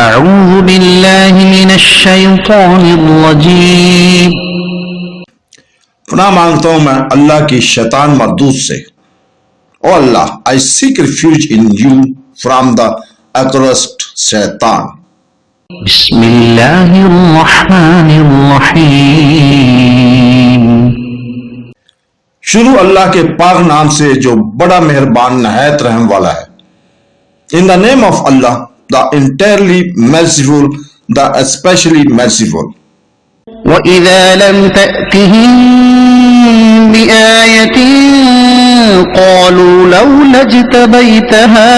अऊज़ु बिल्लाहि मिनश शैतानिर रजीम। पनाह मांगता हूं मैं अल्लाह की शैतान मरदूद से। O Allah, I seek refuge in you from the accursed शैतान। बिस्मिल्लाहिर रहमानिर रहीम। शुरू अल्लाह के पाक नाम से जो बड़ा मेहरबान नहायत रहम वाला है। In the name of Allah, the entirely merciful, the especially merciful। वइज़ा लम तअतिहिम बिआयतिन क़ालू लौला इज्तबैतहा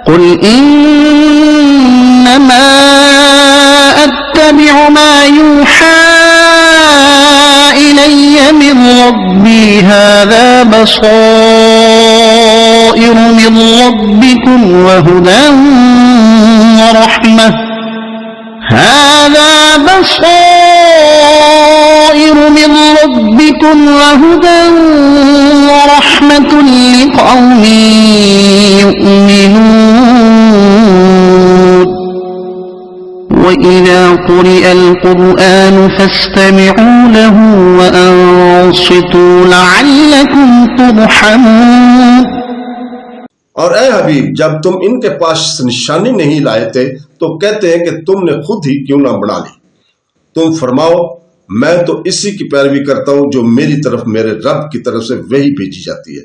क़ुल इन्नमा अत्तबिउ मा यूहा इलय्य मिन रब्बी हाज़ा बसाइरु मिन रब्बिकुम व हुदन व रहमह هذا بصائر من ربكم وهدى ورحمة لقوم يؤمنون وإذا قرئ القرآن فاستمعوا له وأنصتوا لعلكم ترحمون। और ए हबीब, जब तुम इनके पास निशानी नहीं लाए थे तो कहते हैं कि तुमने खुद ही क्यों ना बना ली। तुम फरमाओ, मैं तो इसी की पैरवी करता हूं जो मेरी तरफ मेरे रब की तरफ से वही भेजी जाती है।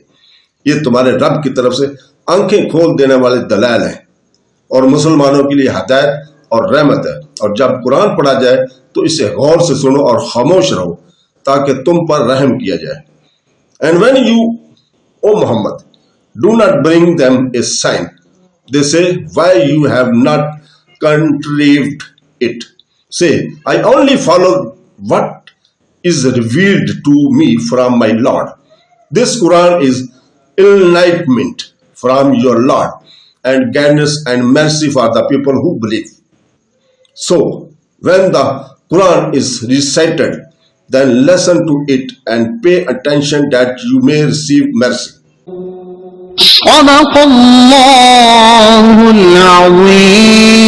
ये तुम्हारे रब की तरफ से आंखें खोल देने वाले दलाल हैं और मुसलमानों के लिए हिदायत और रहमत है। और जब कुरान पढ़ा जाए तो इसे गौर से सुनो और खामोश रहो ताकि तुम पर रहम किया जाए। And when you, O Muhammad, do not bring them a sign, they say, why you have not contrived it? Say, I only follow what is revealed to me from my Lord. This Quran is enlightenment from your Lord and guidance and mercy for the people who believe. So when the Quran is recited, then listen to it and pay attention that you may receive mercy. صدق الله العظيم।